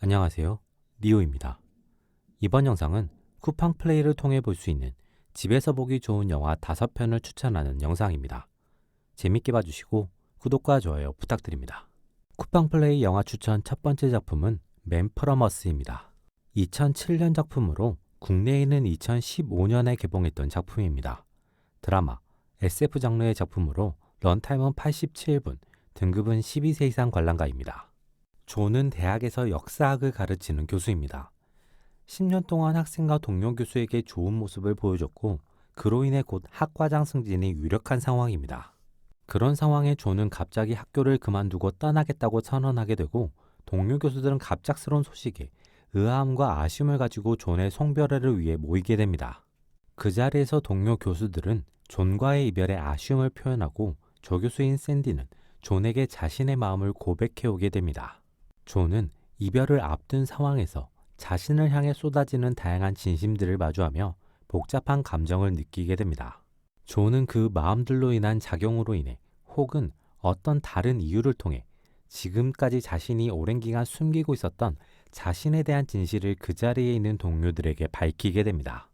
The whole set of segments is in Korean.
안녕하세요. 리오입니다. 이번 영상은 쿠팡 플레이를 통해 볼 수 있는 집에서 보기 좋은 영화 5편을 추천하는 영상입니다. 재밌게 봐주시고 구독과 좋아요 부탁드립니다. 쿠팡 플레이 영화 추천 첫 번째 작품은 맨 프롬 어스입니다. 2007년 작품으로 국내에는 2015년에 개봉했던 작품입니다. 드라마, SF 장르의 작품으로 런타임은 87분, 등급은 12세 이상 관람가입니다. 조는 대학에서 역사학을 가르치는 교수입니다. 10년 동안 학생과 동료 교수에게 좋은 모습을 보여줬고 그로 인해 곧 학과장 승진이 유력한 상황입니다. 그런 상황에 조는 갑자기 학교를 그만두고 떠나겠다고 선언하게 되고 동료 교수들은 갑작스러운 소식에 의아함과 아쉬움을 가지고 존의 송별회를 위해 모이게 됩니다. 그 자리에서 동료 교수들은 존과의 이별에 아쉬움을 표현하고 조교수인 샌디는 존에게 자신의 마음을 고백해오게 됩니다. 존은 이별을 앞둔 상황에서 자신을 향해 쏟아지는 다양한 진심들을 마주하며 복잡한 감정을 느끼게 됩니다. 존은 그 마음들로 인한 작용으로 인해 혹은 어떤 다른 이유를 통해 지금까지 자신이 오랜 기간 숨기고 있었던 자신에 대한 진실을 그 자리에 있는 동료들에게 밝히게 됩니다.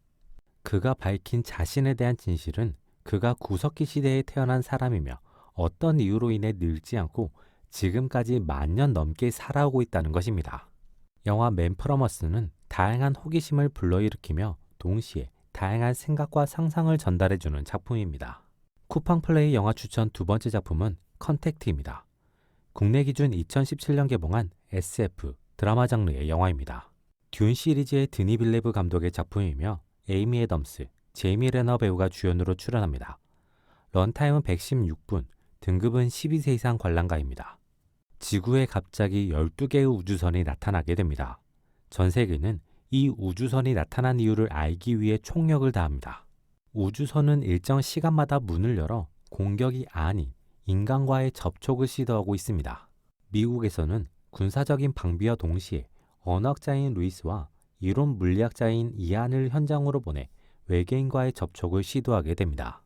그가 밝힌 자신에 대한 진실은 그가 구석기 시대에 태어난 사람이며 어떤 이유로 인해 늙지 않고 지금까지 10,000년 넘게 살아오고 있다는 것입니다. 영화 맨 프롬 어스는 다양한 호기심을 불러일으키며 동시에 다양한 생각과 상상을 전달해주는 작품입니다. 쿠팡 플레이 영화 추천 두 번째 작품은 컨택트입니다. 국내 기준 2017년 개봉한 SF, 드라마 장르의 영화입니다. 듄 시리즈의 드니 빌레브 감독의 작품이며 에이미 애덤스, 제이미 레너 배우가 주연으로 출연합니다. 런타임은 116분, 등급은 12세 이상 관람가입니다. 지구에 갑자기 12개의 우주선이 나타나게 됩니다. 전 세계는 이 우주선이 나타난 이유를 알기 위해 총력을 다합니다. 우주선은 일정 시간마다 문을 열어 공격이 아닌 인간과의 접촉을 시도하고 있습니다. 미국에서는 군사적인 방비와 동시에 언어학자인 루이스와 이론 물리학자인 이안을 현장으로 보내 외계인과의 접촉을 시도하게 됩니다.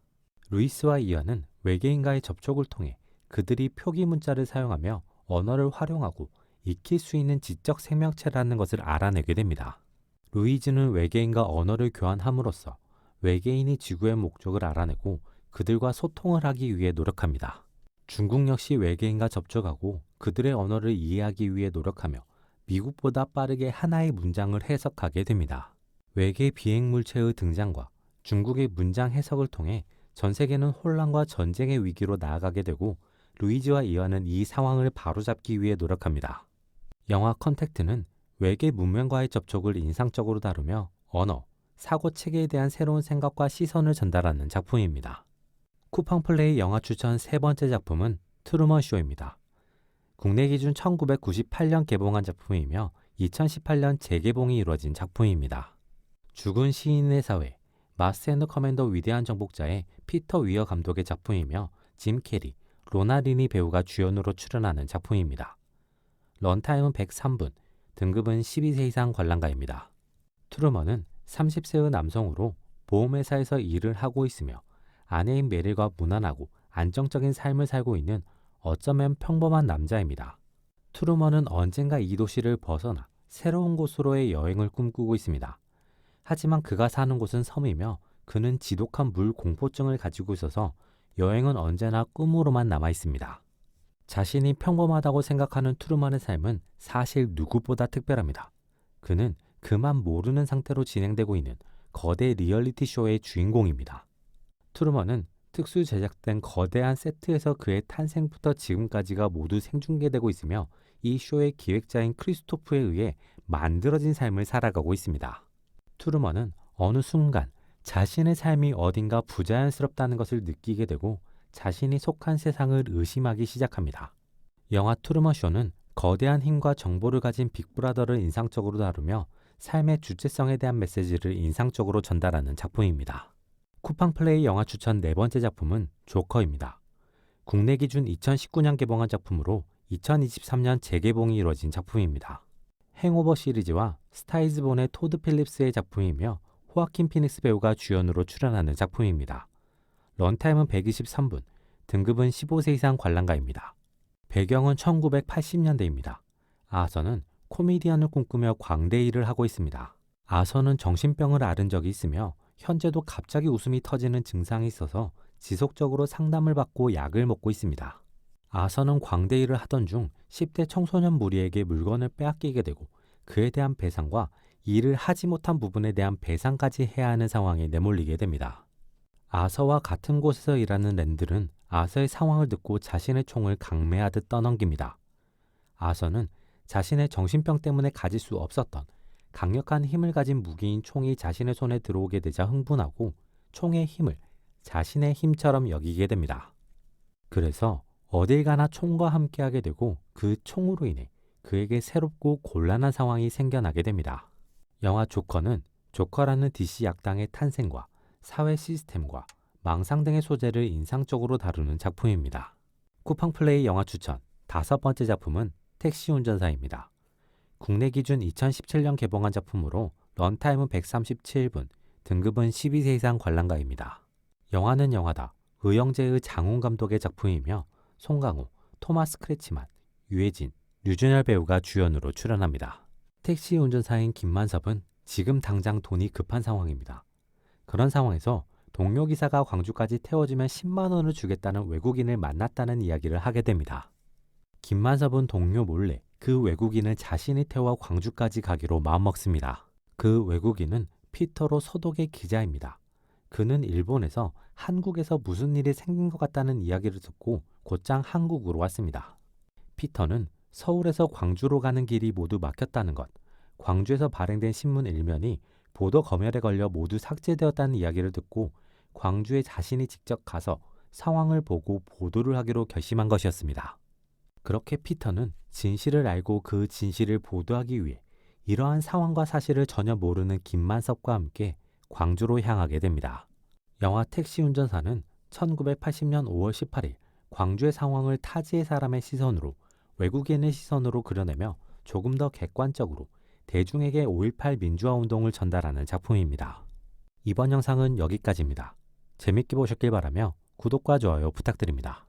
루이스와 이안은 외계인과의 접촉을 통해 그들이 표기 문자를 사용하며 언어를 활용하고 익힐 수 있는 지적 생명체라는 것을 알아내게 됩니다. 루이즈는 외계인과 언어를 교환함으로써 외계인이 지구의 목적을 알아내고 그들과 소통을 하기 위해 노력합니다. 중국 역시 외계인과 접촉하고 그들의 언어를 이해하기 위해 노력하며 미국보다 빠르게 하나의 문장을 해석하게 됩니다. 외계 비행 물체의 등장과 중국의 문장 해석을 통해 전 세계는 혼란과 전쟁의 위기로 나아가게 되고 루이즈와 이완은 이 상황을 바로잡기 위해 노력합니다. 영화 컨택트는 외계 문명과의 접촉을 인상적으로 다루며 언어, 사고 체계에 대한 새로운 생각과 시선을 전달하는 작품입니다. 쿠팡 플레이 영화 추천 세 번째 작품은 트루먼 쇼입니다. 국내 기준 1998년 개봉한 작품이며 2018년 재개봉이 이루어진 작품입니다. 죽은 시인의 사회, 마스 앤더 커맨더 위대한 정복자의 피터 위어 감독의 작품이며 짐 캐리, 로나 리니 배우가 주연으로 출연하는 작품입니다. 런타임은 103분, 등급은 12세 이상 관람가입니다. 트루먼은 30세의 남성으로 보험회사에서 일을 하고 있으며 아내인 메릴과 무난하고 안정적인 삶을 살고 있는 어쩌면 평범한 남자입니다. 트루먼은 언젠가 이 도시를 벗어나 새로운 곳으로의 여행을 꿈꾸고 있습니다. 하지만 그가 사는 곳은 섬이며 그는 지독한 물 공포증을 가지고 있어서 여행은 언제나 꿈으로만 남아 있습니다. 자신이 평범하다고 생각하는 트루먼의 삶은 사실 누구보다 특별합니다. 그는 그만 모르는 상태로 진행되고 있는 거대 리얼리티 쇼의 주인공입니다. 트루먼은 특수 제작된 거대한 세트에서 그의 탄생부터 지금까지가 모두 생중계되고 있으며 이 쇼의 기획자인 크리스토프에 의해 만들어진 삶을 살아가고 있습니다. 트루먼은 어느 순간 자신의 삶이 어딘가 부자연스럽다는 것을 느끼게 되고 자신이 속한 세상을 의심하기 시작합니다. 영화 트루먼 쇼는 거대한 힘과 정보를 가진 빅브라더를 인상적으로 다루며 삶의 주체성에 대한 메시지를 인상적으로 전달하는 작품입니다. 쿠팡 플레이 영화 추천 네 번째 작품은 조커입니다. 국내 기준 2019년 개봉한 작품으로 2023년 재개봉이 이루어진 작품입니다. 행오버 시리즈와 스타이즈 본의 토드 필립스의 작품이며 호아킨 피닉스 배우가 주연으로 출연하는 작품입니다. 런타임은 123분, 등급은 15세 이상 관람가입니다. 배경은 1980년대입니다. 아서는 코미디언을 꿈꾸며 광대 일을 하고 있습니다. 아서는 정신병을 앓은 적이 있으며 현재도 갑자기 웃음이 터지는 증상이 있어서 지속적으로 상담을 받고 약을 먹고 있습니다. 아서는 광대 일을 하던 중 10대 청소년 무리에게 물건을 빼앗기게 되고 그에 대한 배상과 일을 하지 못한 부분에 대한 배상까지 해야 하는 상황에 내몰리게 됩니다. 아서와 같은 곳에서 일하는 랜들은 아서의 상황을 듣고 자신의 총을 강매하듯 떠넘깁니다. 아서는 자신의 정신병 때문에 가질 수 없었던 강력한 힘을 가진 무기인 총이 자신의 손에 들어오게 되자 흥분하고 총의 힘을 자신의 힘처럼 여기게 됩니다. 그래서 어딜 가나 총과 함께하게 되고 그 총으로 인해 그에게 새롭고 곤란한 상황이 생겨나게 됩니다. 영화 조커는 조커라는 DC 악당의 탄생과 사회 시스템과 망상 등의 소재를 인상적으로 다루는 작품입니다. 쿠팡플레이 영화 추천 5번째 작품은 택시 운전사입니다. 국내 기준 2017년 개봉한 작품으로 런타임은 137분, 등급은 12세 이상 관람가입니다. 영화는 영화다. 의영재의 장훈 감독의 작품이며 송강호, 토마스 크레치만, 유해진, 류준열 배우가 주연으로 출연합니다. 택시 운전사인 김만섭은 지금 당장 돈이 급한 상황입니다. 그런 상황에서 동료 기사가 광주까지 태워주면 10만 원을 주겠다는 외국인을 만났다는 이야기를 하게 됩니다. 김만섭은 동료 몰래 그 외국인을 자신이 태워 광주까지 가기로 마음먹습니다. 그 외국인은 피터로 소독의 기자입니다. 그는 일본에서 한국에서 무슨 일이 생긴 것 같다는 이야기를 듣고 곧장 한국으로 왔습니다. 피터는 서울에서 광주로 가는 길이 모두 막혔다는 것, 광주에서 발행된 신문 일면이 보도 검열에 걸려 모두 삭제되었다는 이야기를 듣고 광주에 자신이 직접 가서 상황을 보고 보도를 하기로 결심한 것이었습니다. 그렇게 피터는 진실을 알고 그 진실을 보도하기 위해 이러한 상황과 사실을 전혀 모르는 김만섭과 함께 광주로 향하게 됩니다. 영화 택시 운전사는 1980년 5월 18일 광주의 상황을 타지의 사람의 시선으로 외국인의 시선으로 그려내며 조금 더 객관적으로 대중에게 5.18 민주화 운동을 전달하는 작품입니다. 이번 영상은 여기까지입니다. 재밌게 보셨길 바라며 구독과 좋아요 부탁드립니다.